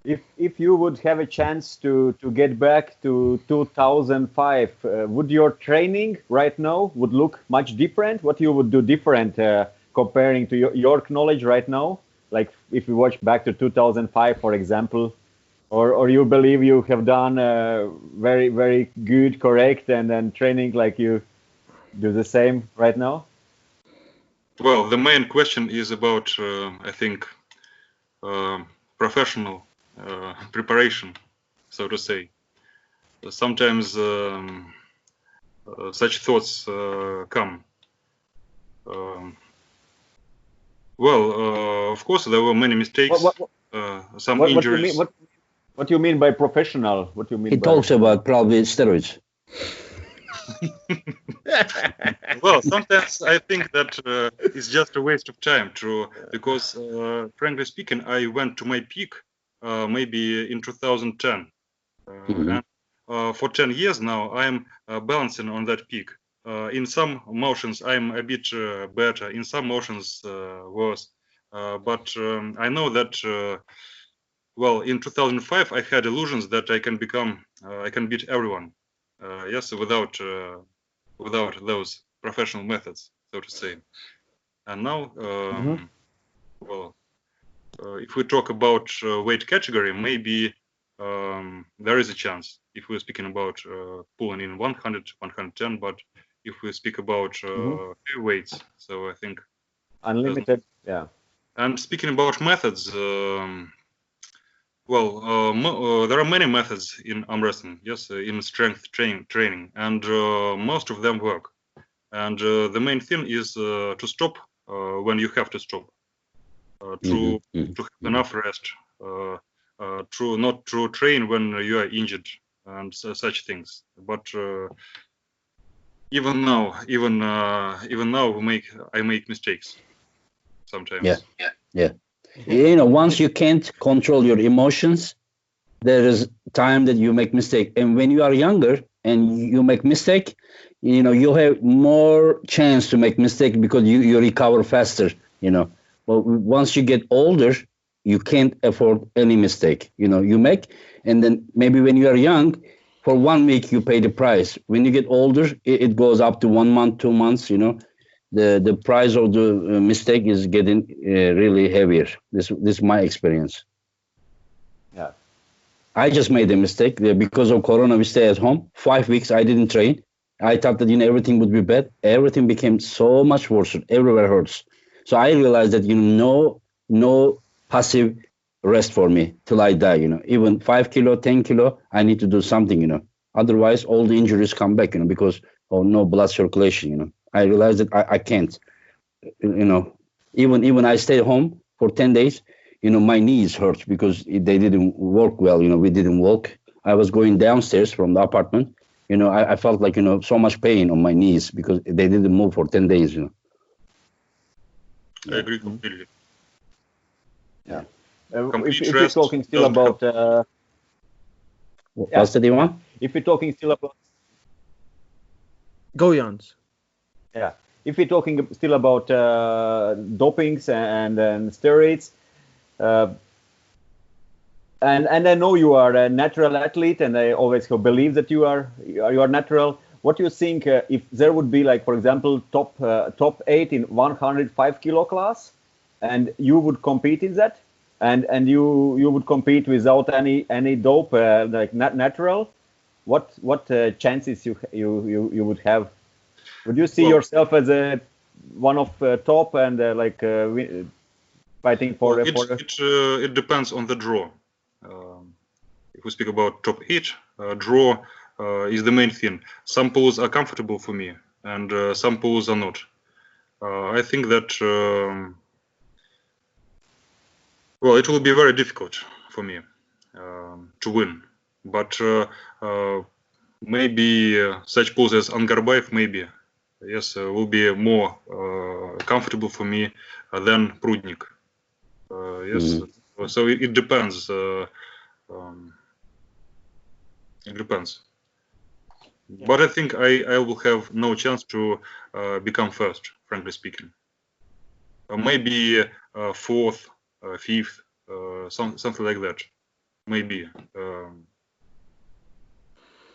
If you would have a chance to get back to 2005, would your training right now would look much different? What you would do different comparing to your knowledge right now? Like if you watch back to 2005, for example, or you believe you have done very, very good, correct, and then training like you do the same right now? Well, the main question is about, I think, professional preparation, so to say. Sometimes such thoughts come. Of course, there were many mistakes, some injuries. What do you mean by professional? What do you mean? He talks about probably steroids. Well, sometimes I think that it's just a waste of time, because frankly speaking, I went to my peak maybe in 2010. And for 10 years now, I'm balancing on that peak. In some motions, I'm a bit better. In some motions, worse. But I know that, well, in 2005, I had illusions that I can beat everyone. Yes, without those professional methods, so to say. And now, well, if we talk about weight category, maybe there is a chance if we're speaking about pulling in 100, 110, but if we speak about heavyweights, so I think unlimited, yeah. And speaking about methods, well, there are many methods in arm wrestling, yes, in strength training, and most of them work. And the main thing is to stop when you have to stop, to have enough rest, not to train when you are injured, and such things. But even now, I make mistakes sometimes. Yeah. You know, once you can't control your emotions, there is time that you make mistake. And when you are younger and you make mistake, you know, you have more chance to make mistake because you recover faster, you know. But once you get older, you can't afford any mistake. You know, you make, and then maybe when you are young, for 1 week you pay the price. When you get older, it goes up to 1 month, 2 months, you know. The price of the mistake is getting really heavier. This is my experience. Yeah. I just made a mistake because of Corona. We stay at home 5 weeks. I didn't train. I thought that, you know, everything would be bad. Everything became so much worse. Everywhere hurts. So I realized that, you know, no passive rest for me till I die. You know, even 5 kilo, 10 kilo, I need to do something. You know, otherwise all the injuries come back. You know, because of no blood circulation. You know. I realized that I can't, you know, even I stayed home for 10 days, you know, my knees hurt because they didn't work well. You know, we didn't walk. I was going downstairs from the apartment. You know, I felt like, you know, so much pain on my knees because they didn't move for 10 days, you know. I agree completely. Yeah. If you're talking still about... What's the one? If you're talking still about... Go, Jans. Yeah, if we're talking still about dopings and steroids, and I know you are a natural athlete, and I always believe that you are natural. What do you think if there would be, like, for example, top 8 in 105 kilo class, and you would compete in that, and you would compete without any dope, like natural? What chances you would have? Would you see yourself as one of top and fighting for? It depends on the draw. If we speak about top 8, draw is the main thing. Some pools are comfortable for me, and some pools are not. I think that well, it will be very difficult for me to win, but maybe such pools as Angarbayev, maybe. Yes, will be more comfortable for me than Prudnik. Yes, so it depends. It depends. Yeah. But I think I will have no chance to become first, frankly speaking. Maybe 4th, 5th, something like that. maybe.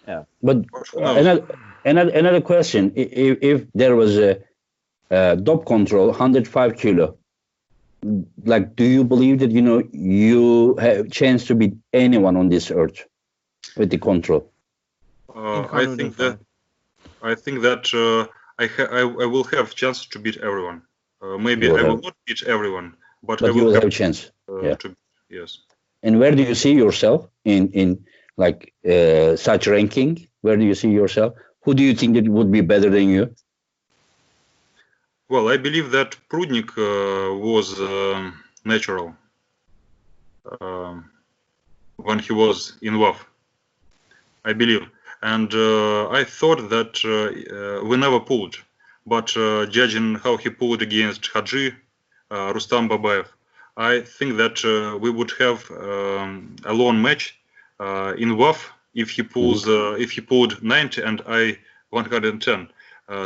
Yeah. But Who knows? another question: if there was a dop control 105 kilo, like, do you believe that you have chance to beat anyone on this earth with the control? I think that I will have chance to beat everyone. Maybe I will not beat everyone, but I But you will will have have chance. Yeah. to. Yes. And where do you see yourself in like such ranking? Where do you see yourself? Who do you think that would be better than you? Well, I believe that Prudnik was natural when he was in WAF. I believe, and I thought that we never pulled, but judging how he pulled against Haji, Rustam Babayev, I think that we would have a long match in WAF if he pulls if he pulled 90 and I 110.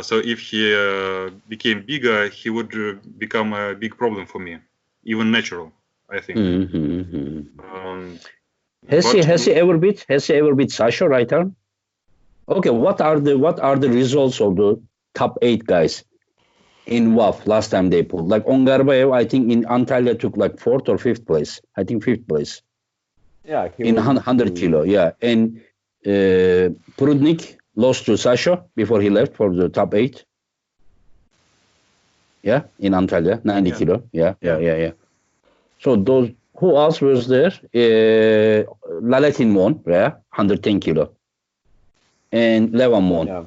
So if he became bigger, he would become a big problem for me, even natural, I think. Has he ever beat Sasha right arm? Okay, what are the results of the top 8 guys in WAF last time they pulled? Like Ongarbayev, I think in Antalya took like 4th or 5th place. I think 5th place. Yeah, in 100 kilo. Yeah, and Prudnik lost to Sasha before he left for the top 8. Yeah, in Antalya, 90 kilo. Yeah. So those, who else was there? Laletin won, 110 kilo. And Levan won. Yeah.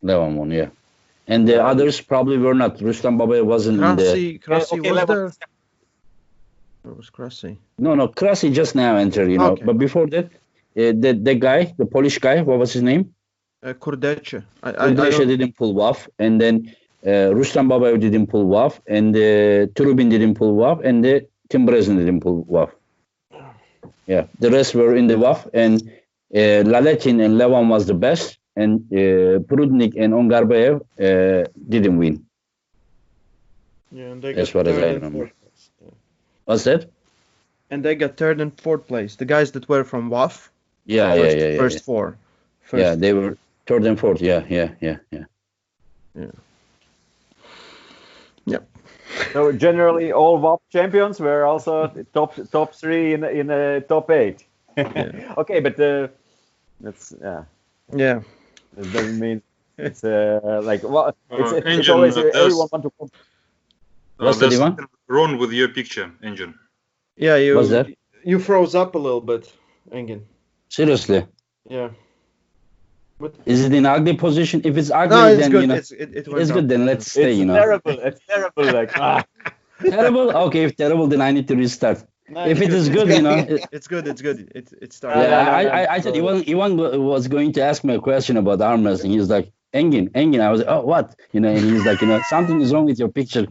Levan won, yeah. And the others probably were not. Rustam Babayev wasn't in the... Krasi was there. It was Krasi. No, Krasi just now entered, Okay. But before that, the guy, the Polish guy, what was his name? Kurdeche. Kurdeche didn't pull WAF, and then Rustam Babayev didn't pull WAF, and Turubin didn't pull WAF, and Tim Brezin didn't pull WAF. Yeah, the rest were in the WAF, and Laletin and Levan was the best, and Prudnik and Ongarbayev didn't win. Yeah, and they as got far as I third and remember. fourth place. Yeah. What's that? And they got 3rd and 4th place. The guys that were from WAF. Yeah. First 4. Yeah, they were 3rd and 4th. Yeah. Yep. So generally, all WAP champions were also top 3 in top 8. Okay, but that's Yeah. It doesn't mean it's like what it's Engin, always everyone want to. What's that, there's Ivan? something wrong with your picture, Engin. Yeah, What's that? you froze up a little bit, Engin. Seriously? Yeah. But Is it in ugly position? If it's ugly, no, it's then good. It's It went good. up. Then let's stay. It's terrible. It's terrible. Like Terrible. Okay, if terrible, then I need to restart. No, If it is good, It's good. It started. Yeah, I thought Ivan was going to ask me a question about arm wrestling. He's like, Engin. I was like, oh, what? And he's like, something is wrong with your picture.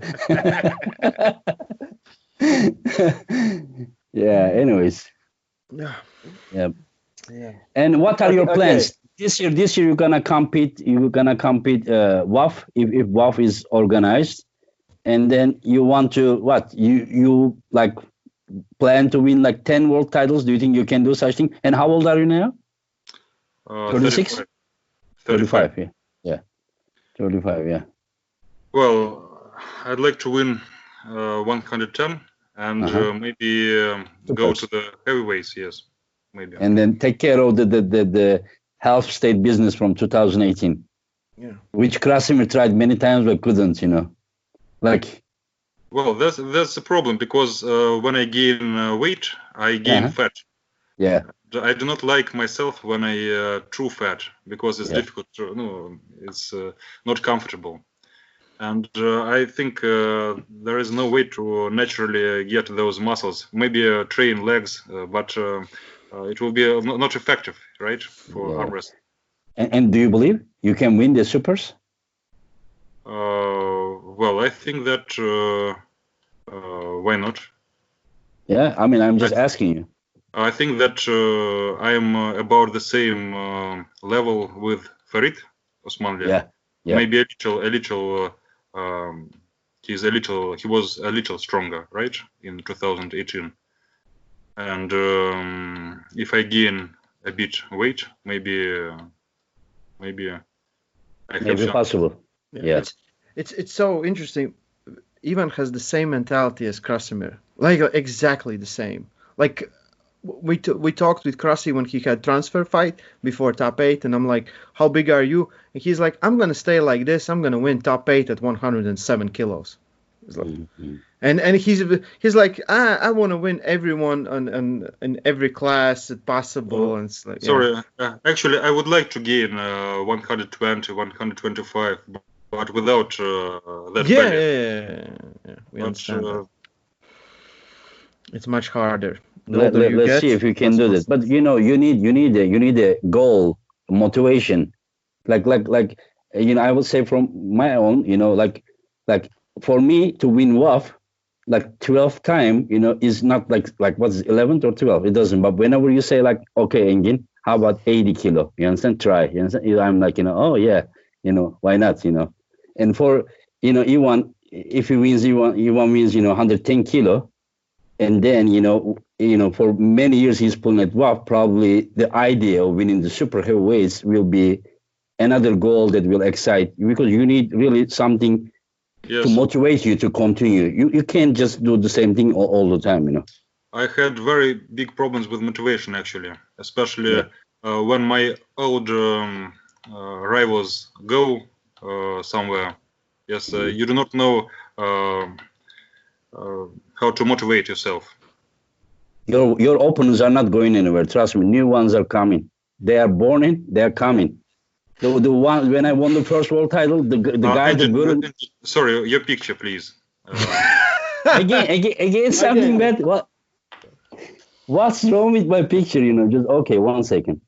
Yeah. Anyways. Yeah. And what are your Okay. plans this year? This year you're gonna compete. WAF if WAF is organized, and then you want to what? You like plan to win like 10 world titles? Do you think you can do such thing? And how old are you now? 36? 35. Yeah. 35. Yeah. Well, I'd like to win 110 and maybe go to the heavyweights. Yes, maybe. And then take care of the half state business from 2018. Yeah. Which Krasimir tried many times but couldn't. Like. Well, that's the problem because when I gain weight, I gain fat. Yeah. I do not like myself when I true fat because it's difficult. It's not comfortable, and I think there is no way to naturally get those muscles. Maybe train legs, but it will be not effective, right, for arm wrestling. And do you believe you can win the supers? Well, I think that why not? Yeah, I mean, I'm just asking you. I think that I am about the same level with Farid Osmanli. Yeah. Maybe a little. He was a little stronger, right, in 2018. And if I gain a bit weight, maybe I have Maybe chance. possible. Yeah. It's so interesting. Ivan has the same mentality as Krasimir, like exactly the same. Like we talked with Krasi when he had transfer fight before top 8, and I'm like, how big are you? And he's like, I'm gonna stay like this. I'm gonna win top 8 at 107 kilos. It's like, and he's like, I want to win everyone in every class possible. And it's like, Sorry, actually, I would like to gain 120, 125, but without that belly. Yeah. We understand that. It's much harder. Let's see if you can do this. But you need a goal, motivation. Like I would say from my own, like for me to win WAF, like 12th time, is not like what's 11th or 12th, it doesn't. But whenever you say like, okay, Engin, how about 80 kilo? You understand? Try. You understand? I'm like, oh yeah, why not? And for Ivan, if he wins, Ivan wins, 110 kilo. And then, for many years he's pulling at WAF, probably the idea of winning the super heavyweights will be another goal that will excite you, because you need really something to motivate you to continue. You can't just do the same thing all the time, I had very big problems with motivation, actually, especially when my old rivals go somewhere. Yes, you do not know how to motivate yourself. Your opponents are not going anywhere. Trust me, new ones are coming. They are born in, they are coming. The one when I won the first world title, the guy that wouldn't. Sorry, your picture, please. Again, something bad. What's wrong with my picture? Just okay. 1 second.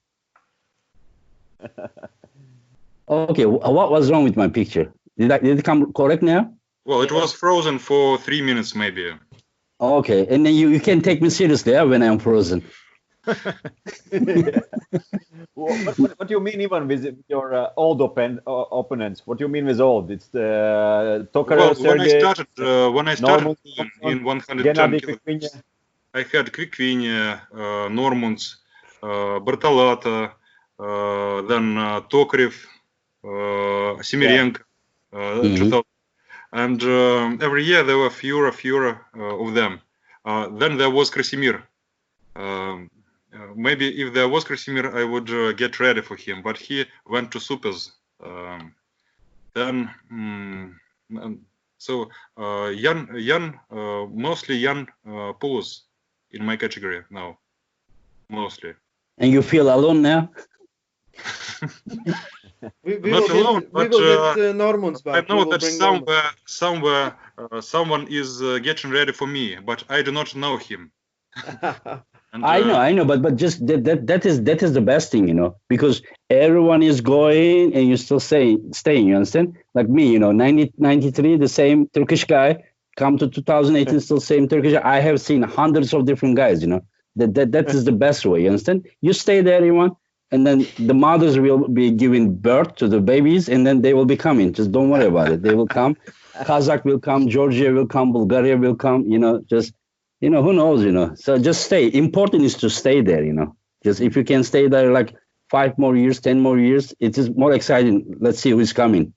Okay, what was wrong with my picture? Did it come correct now? Well, it was frozen for 3 minutes, maybe. Okay, and then you can take me seriously when I'm frozen. What do you mean, even with your old opponents? What do you mean with old? It's the Tokarev, Sergey. When I started in 110 kilograms, I had Kvikvinia, Normans, Bartalata, then Tokarev, Semirenko, 2000. And every year there were fewer of them. Then there was Krasimir. Maybe if there was Krasimir, I would get ready for him. But he went to supers. Mostly young pulls in my category now. Mostly. And you feel alone now? We will get Normans back. I know that somewhere someone is getting ready for me, but I do not know him. And, I know, but just that is the best thing, because everyone is going and you still staying. You understand? Like me, 93, the same Turkish guy, come to 2018, still same Turkish. I have seen hundreds of different guys. That is the best way. You understand? You stay there, everyone. And then the mothers will be giving birth to the babies, and then they will be coming. Just don't worry about it. They will come. Kazakh will come. Georgia will come. Bulgaria will come. Just, who knows, So just stay. Important is to stay there, Just if you can stay there like 5 more years, 10 more years, it is more exciting. Let's see who is coming.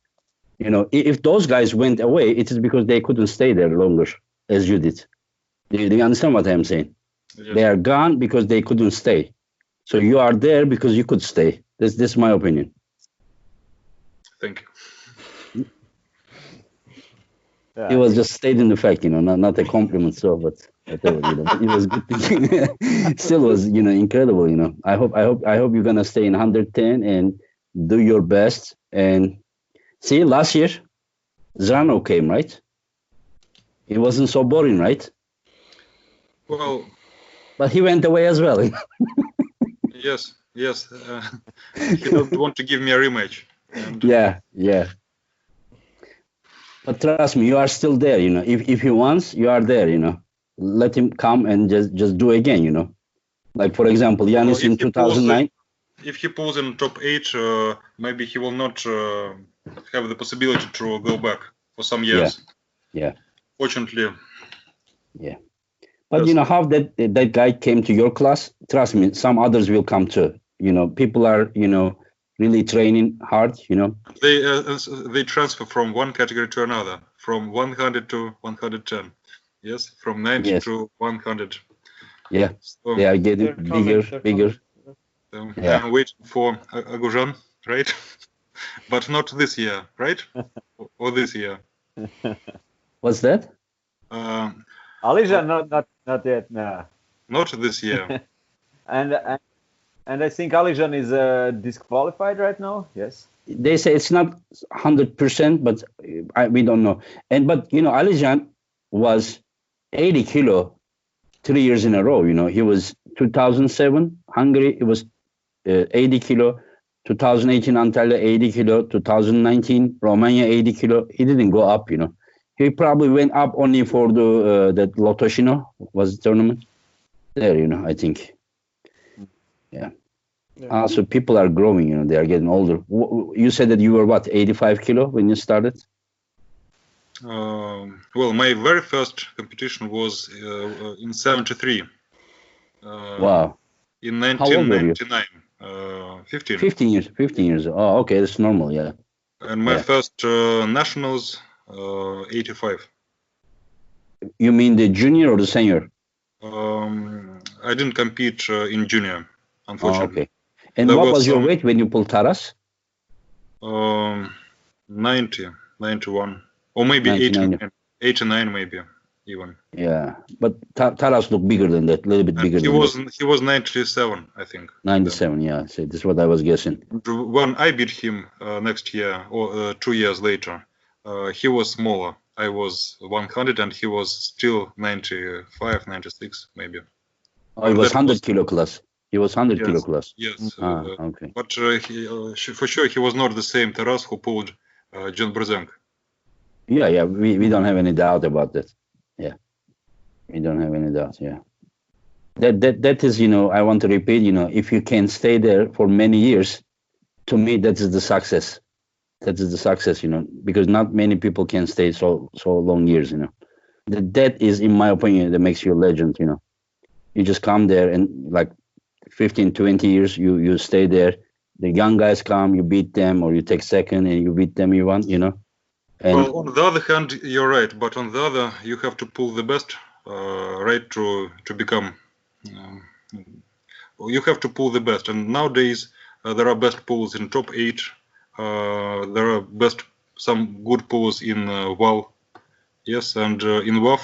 If those guys went away, it is because they couldn't stay there longer, as you did. Do you understand what I'm saying? Yes. They are gone because they couldn't stay. So you are there because you could stay. This is my opinion. Thank you. It was just stating the fact, not a compliment. So, but whatever, but it was good. Still was, incredible. I hope you're gonna stay in 110 and do your best. And see, last year, Zrano came, right? It wasn't so boring, right? Well, but he went away as well. Yes. He doesn't want to give me a rematch. And yeah. But trust me, you are still there. If he wants, you are there. Let him come and just do again. Like for example, Janis in 2009. If he pulls in top 8, maybe he will not have the possibility to go back for some years. Yeah. Fortunately. Yeah. But how that guy came to your class, trust me, some others will come too. People are, really training hard, They transfer from one category to another, from 100 to 110. Yes, from 90 Yes. to 100. Yeah, So, they are getting They're coming, they're bigger. Yeah. I'm waiting for Agujan, right? But not this year, right? Or this year. What's that? Alijan, not yet. Nah. Not this year. And I think Alijan is disqualified right now. Yes. They say it's not 100%, but we don't know. But Alijan was 80 kilo 3 years in a row. He was 2007 Hungary. It was 80 kilo. 2018 Antalya 80 kilo. 2019 Romania 80 kilo. He didn't go up. He probably went up only for the that Lotoshino was the tournament there. I think. Yeah. Also, people are growing. They are getting older. You said that you were what, 85 kilo when you started? Well, my very first competition was in 73. Wow. In How old were you? 1999. 15. 15 years. Oh, okay, that's normal, yeah. And my first nationals, 85. You mean the junior or the senior? I didn't compete in junior, unfortunately. Oh, okay. And what was your weight when you pulled Taras? 90, 91, or maybe 89 maybe even. Yeah, but Taras looked bigger than that, a little bit bigger. He was 97, I think. 97, yeah. So this is what I was guessing. When I beat him next year or 2 years later, he was smaller. I was 100 and he was still 95, 96 maybe. Oh, it was 100 kilo class. He was 100 kilo class. Yes. Okay. But for sure he was not the same Taras who pulled John Brzenk. Yeah. We don't have any doubt about that. Yeah. We don't have any doubt. Yeah. That is, I want to repeat, if you can stay there for many years, to me, that is the success. That is the success, because not many people can stay so long years, That is, in my opinion, that makes you a legend, You just come there and like 15, 20 years, you stay there. The young guys come, you beat them, or you take second and you beat them, you won, And well, on the other hand, you're right, but on the other, you have to pull the best, right, to become. You have to pull the best, and nowadays there are best pulls in top 8. There are some good pulls in WoW. Yes, and in WoW,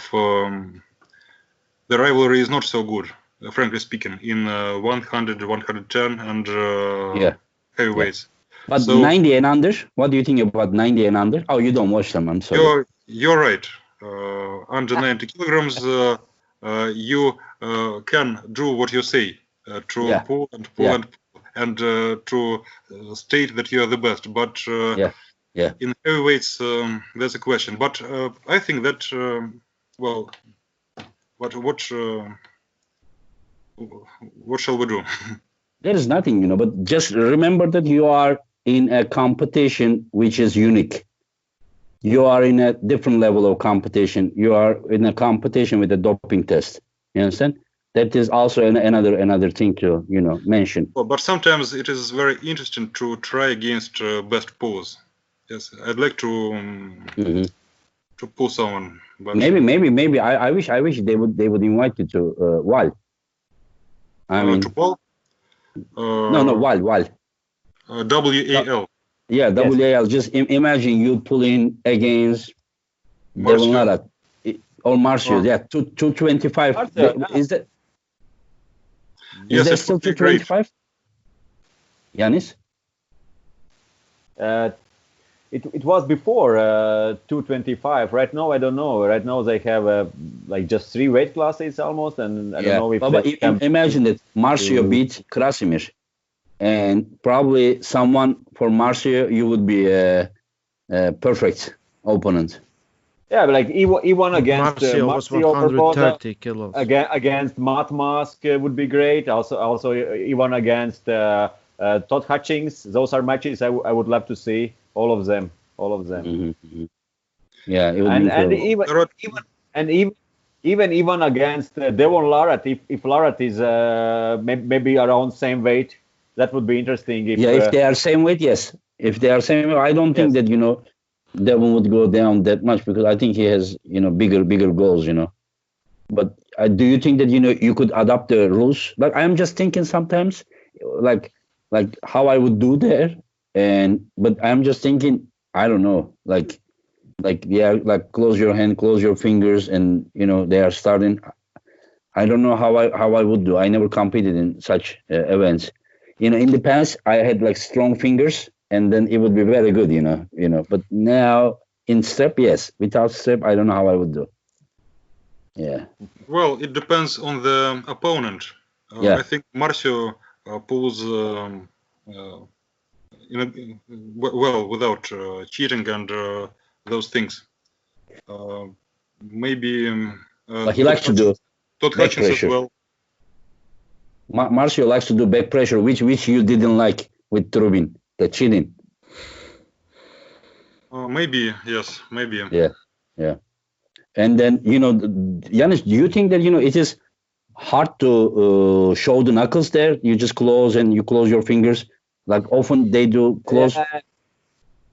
the rivalry is not so good, frankly speaking, in 100, 110, and heavyweights. Yeah. But 90 and under? What do you think about 90 and under? Oh, you don't watch them, I'm sorry. You're right. Under 90 kilograms, you can do what you say, to pull and pull and to state that you are the best. But in heavyweights, there's a question. But I think that, what shall we do? There is nothing, but just remember that you are in a competition which is unique. You are in a different level of competition. You are in a competition with a doping test. You understand? That is also another thing to mention. Well, but sometimes it is very interesting to try against best pulls. Yes, I'd like to pull someone. But maybe. I wish they would invite you to WAL. To Paul? No, WAL. WAL. Yeah, WAL. Just imagine you pulling against Devonara or Marcio. 225. Marcio, is that? Yes, is that still 225? Janis? It was before 225. Right now, I don't know. Right now, they have just 3 weight classes almost, and I don't know if. But imagine that Marcio beat Krasimir, and probably someone for Marcio, you would be a perfect opponent. Yeah, but he won against Marcio was 130 kilos. Against Matt Mask would be great. Also he won against Todd Hutchings. Those are matches I would love to see. All of them. Mm-hmm. Yeah, it would and even even against Devon Larratt, if Larratt is maybe around same weight, that would be interesting. If they are same weight, yes. If they are same weight, I don't think that Devon would go down that much, because I think he has bigger goals. But do you think that you could adapt the rules? Like, I'm just thinking sometimes, like how I would do there, but I'm just thinking, I don't know, like close your hand, close your fingers, and they are starting. I don't know how I would do. I never competed in such events. In the past I had like strong fingers, and then it would be very good. But now in step, yes. Without step, I don't know how I would do. Yeah. Well, it depends on the opponent. I think Marcio pulls well without cheating and those things. Maybe But he likes to do Todd back Hutchins pressure. as well. Marcio likes to do back pressure, which you didn't like with Trubin, the cheating. Maybe, yes, maybe. Yeah. And then, Janis, do you think that, it is hard to show the knuckles there? You just close your fingers. Like often they do close.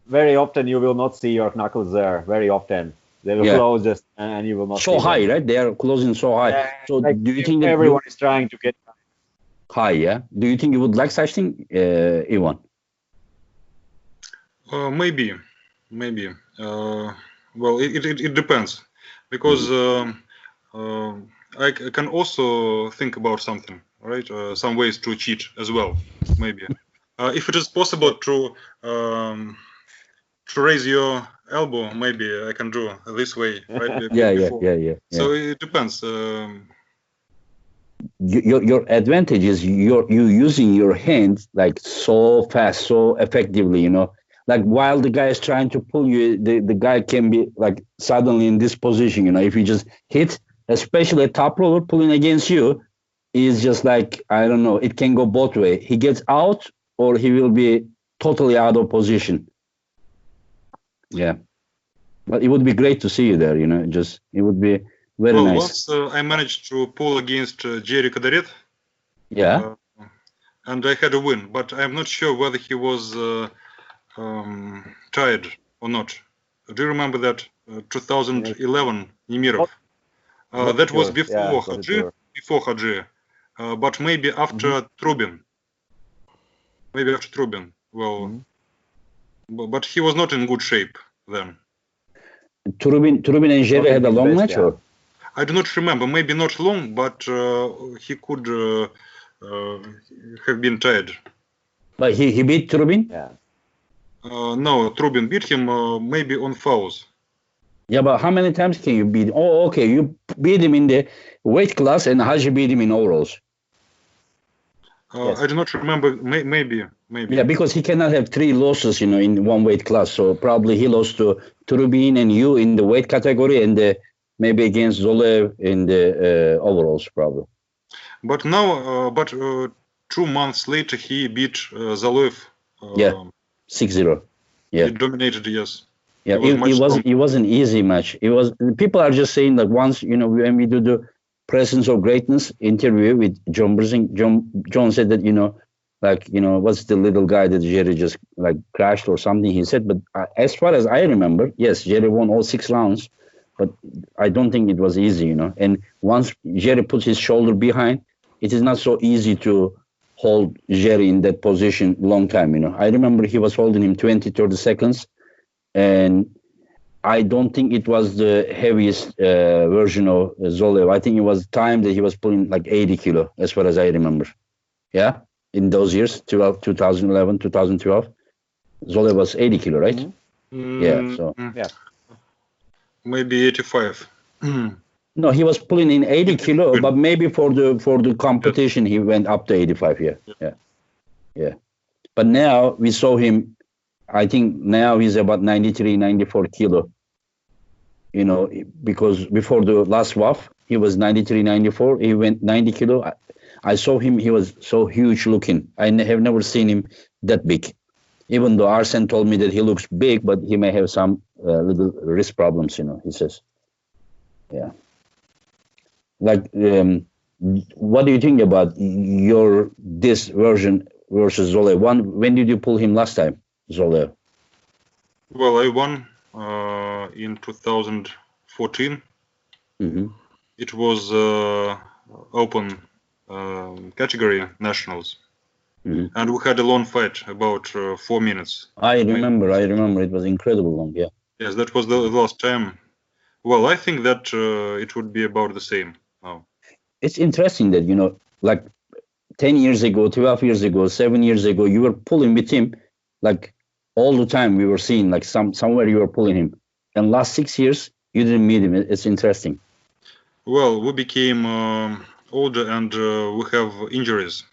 Very often you will not see your knuckles there. Very often they will close just, and you will not. So see high, them. right? They are closing so high. So do you think that everyone is trying to get high? Yeah. Do you think you would like such thing, Ivan? Maybe. Well, it depends, because I can also think about something, right? Some ways to cheat as well, maybe. If it is possible to raise your elbow, maybe I can do this way, right? Yeah. So it depends. Your advantage is you using your hands like so fast, so effectively, Like while the guy is trying to pull you, the guy can be like suddenly in this position, If you just hit, especially a top roller pulling against you, is just like, I don't know, it can go both ways. He gets out, or he will be totally out of position. Yeah. But it would be great to see you there, it would be very nice. Once I managed to pull against Jerry Kadaret. Yeah. And I had a win, but I'm not sure whether he was tired or not. Do you remember that 2011 Nemirov? That was before Hadji, but maybe after Trubin. Well, but he was not in good shape then. Trubin and Jerry had a long match, or? I do not remember. Maybe not long, but he could have been tired. But he beat Trubin? Yeah. No, Trubin beat him maybe on fouls. Yeah, but how many times can you beat? Oh, okay, you beat him in the weight class, and Hadji beat him in overalls. Yes. I do not remember. Maybe. Yeah, because he cannot have 3 losses, in one weight class. So probably he lost to Trubin and you in the weight category, and maybe against Zolev in the overalls, probably. But now, 2 months later, he beat Zolev. 6-0. Yeah. He dominated, yes. Yeah, it was an easy match. It was. People are just saying that once, when we do the Presence of Greatness interview with John Brzing, John said that, what's the little guy that Jerry just like crashed or something, he said. But as far as I remember, yes, Jerry won all 6 rounds, but I don't think it was easy, And once Jerry puts his shoulder behind, it is not so easy to hold Jerry in that position long time, I remember he was holding him 20, 30 seconds, and I don't think it was the heaviest version of Zolev. I think it was time that he was pulling like 80 kilo, as far as I remember. Yeah, in those years, 2011, 2012, Zolev was 80 kilo, right? Yeah, so. Yeah. Maybe 85. No, he was pulling in 80 kilo, but maybe for the competition, he went up to 85, yeah. But now we saw him, I think now he's about 93, 94 kilo. Because before the last WAF, he was 93, 94. He went 90 kilo. I saw him. He was so huge looking. I have never seen him that big. Even though Arsen told me that he looks big, but he may have some little wrist problems, he says. Yeah. Like, what do you think about this version versus Zole? When did you pull him last time, Zole? Well, I won in 2014. Mm-hmm. It was open category nationals, and we had a long fight about 4 minutes. I remember. It was incredible long. Yeah. Yes, that was the last time. Well, I think that it would be about the same now. It's interesting that, like 10 years ago, 12 years ago, 7 years ago, you were pulling with him, like all the time. We were seeing like somewhere you were pulling him, and last 6 years you didn't meet him. It's interesting. Well, we became older and we have injuries,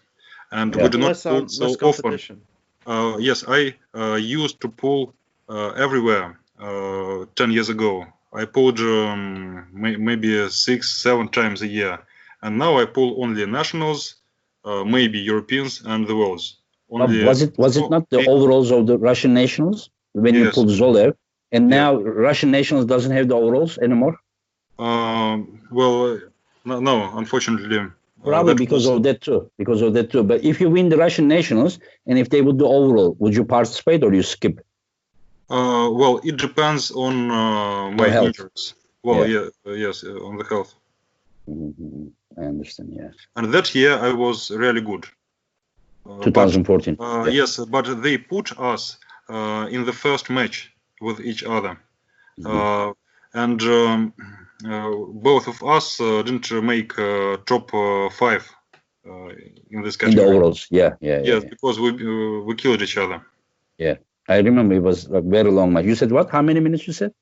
and we do not pull so often. Yes, I used to pull everywhere 10 years ago. I pulled maybe 6-7 times a year, and now I pull only nationals, maybe Europeans and the worlds. Was it not the overalls of the Russian nationals when you pulled Zolev, and now Russian nationals doesn't have the overalls anymore? Well, no, unfortunately. Probably because of that too. But if you win the Russian nationals, and if they would do overall, would you participate or you skip? Well, it depends on my injuries. Well, yes, on the health. Mm-hmm. I understand. Yeah. And that year I was really good. 2014. Yes, but they put us in the first match with each other, and both of us didn't make top 5 in this category. In the overalls, yeah. Because we killed each other. Yeah, I remember it was like very long match. You said what? How many minutes you said?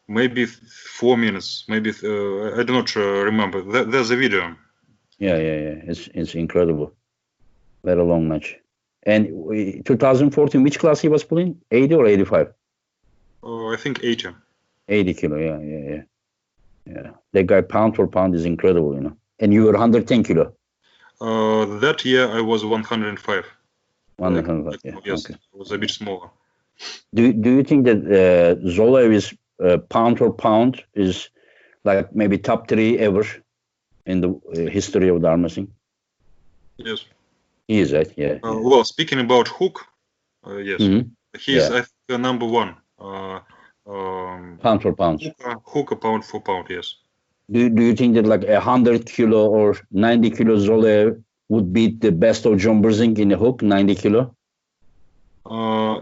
Maybe 4 minutes. Maybe I do not remember. There's a video. Yeah. It's incredible. Very long match. And 2014, which class he was pulling? 80 or 85? I think 80. 80 kilo. Yeah. That guy pound for pound is incredible, And you were 110 kilo. That year I was 105. 105. Yeah. Yes, okay. It was a bit smaller. Do you think that Zolev is pound for pound is like maybe top 3 ever in the history of the arm wrestling? Yes. He is, right? Yeah. Well, speaking about hook, yes, he is I think number 1. Pound for pound. Hooker pound for pound, yes. Do you think that like 100 kilo or 90 kilo Zolev would beat the best of John Burzing in the hook, 90 kilo?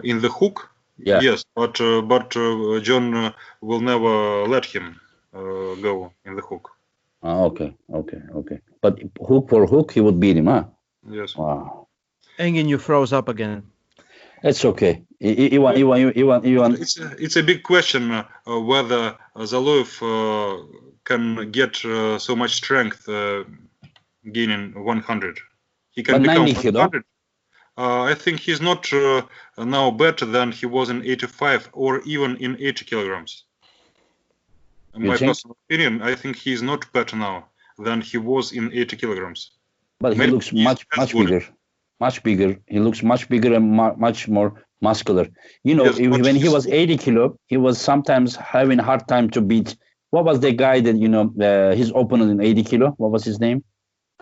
In the hook? Yeah. Yes, but John will never let him go in the hook. Okay. But hook for hook, he would beat him, huh? Yes. Wow. Engin, you froze up again. It's okay. Ivan. It's a big question whether Zaloev can get so much strength gaining 100. He can become 100. I think he's not now better than he was in 85 or even in 80 kilograms. In my personal opinion, I think he's not better now than he was in 80 kilograms. But he looks much bigger. Much bigger. He looks much bigger and much more muscular. Yes, when he was 80 kilo, he was sometimes having a hard time to beat. What was the guy that, his opponent in 80 kilo? What was his name?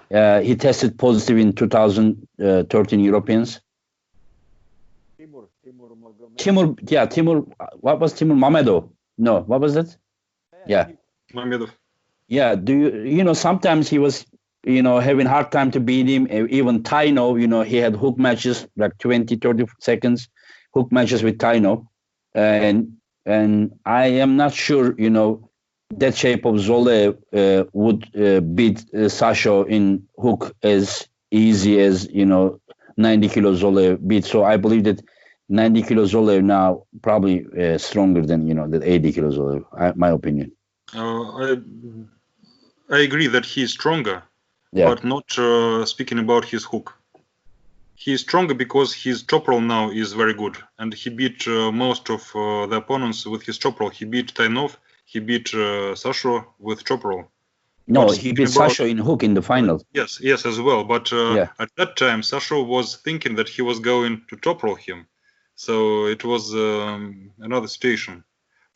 He tested positive in 2013 Europeans. Timur. What was Timur Mamedov? No, what was that? Yeah. Mamedov. Yeah. Sometimes he was, having hard time to beat him. Even Taino, he had hook matches, like 20, 30 seconds, hook matches with Taino. And I am not sure, that shape of Zolev would beat Sasho in hook as easy as, 90 kilo Zolev beat. So I believe that 90 kilo Zolev now probably stronger than, that 80 kilo Zolev, my opinion. I agree that he's stronger. Yeah. But not speaking about his hook. He is stronger because his chop roll now is very good, and he beat most of the opponents with his chop roll. He beat Tainov, he beat Sasho with chop roll. No, he beat Sasho in hook in the final. Yes, as well. But at that time, Sasho was thinking that he was going to chop roll him, so it was another situation.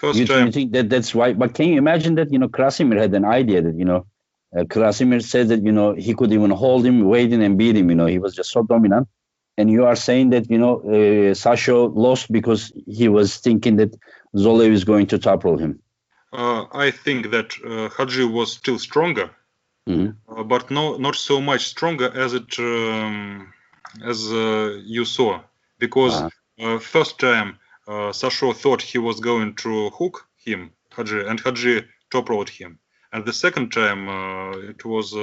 You think that's why? But can you imagine that Krasimir had an idea that Krasimir said that, he could even hold him, wait in and beat him. He was just so dominant. And you are saying that, Sasha lost because he was thinking that Zoloev is going to top roll him. I think that Hadji was still stronger, but not so much stronger as you saw. Because first time Sasha thought he was going to hook him, Hadji, and Hadji top rolled him. And the second time it was...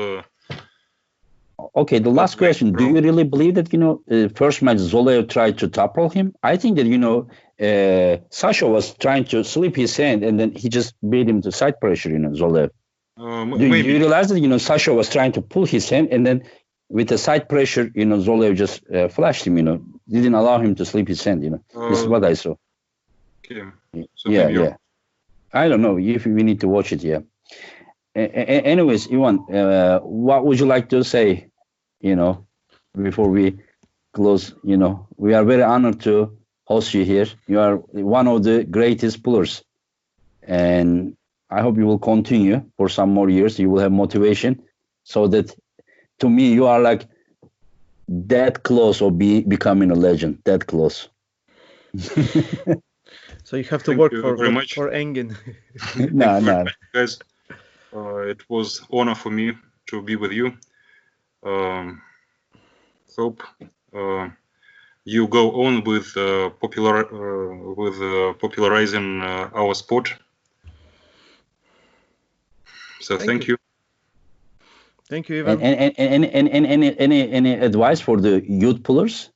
Okay, the last question. Do you really believe that, first match Zoloev tried to top roll him? I think that, Sasha was trying to slip his hand and then he just beat him to side pressure, Zoloev. Do you realize that, Sasha was trying to pull his hand and then with the side pressure, Zoloev just flashed him, didn't allow him to slip his hand, This is what I saw. Okay. So yeah. I don't know if we need to watch it, yeah. Anyways, Ivan, what would you like to say, before we close? We are very honored to host you here. You are one of the greatest pullers. And I hope you will continue for some more years. You will have motivation so that, to me, you are like that close of becoming a legend, that close. So you have to work for Engin. No. Guys. It was honor for me to be with you. Hope you go on with popularizing our sport. So thank you. Thank you, Ivan. And any advice for the youth pullers?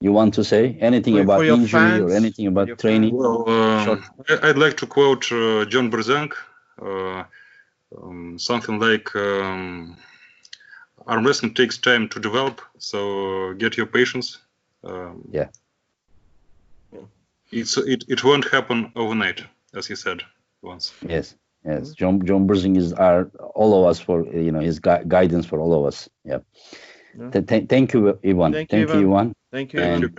You want to say anything about injury fans, or anything about training? Well, I'd like to quote John Berzank. Something like arm wrestling takes time to develop, so get your patience. It won't happen overnight, as he said once. Yes. John Berzing is all of us for his guidance for all of us. Yeah. Thank you, Ivan. Thank you, Ivan. Thank you, Ivan.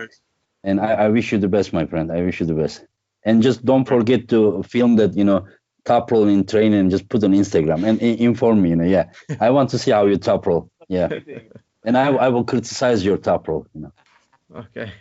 And I wish you the best, my friend. I wish you the best. And just don't forget to film that, top roll in training and just put on Instagram and inform me, Yeah, I want to see how you top roll. Yeah. And I will criticize your top roll, Okay.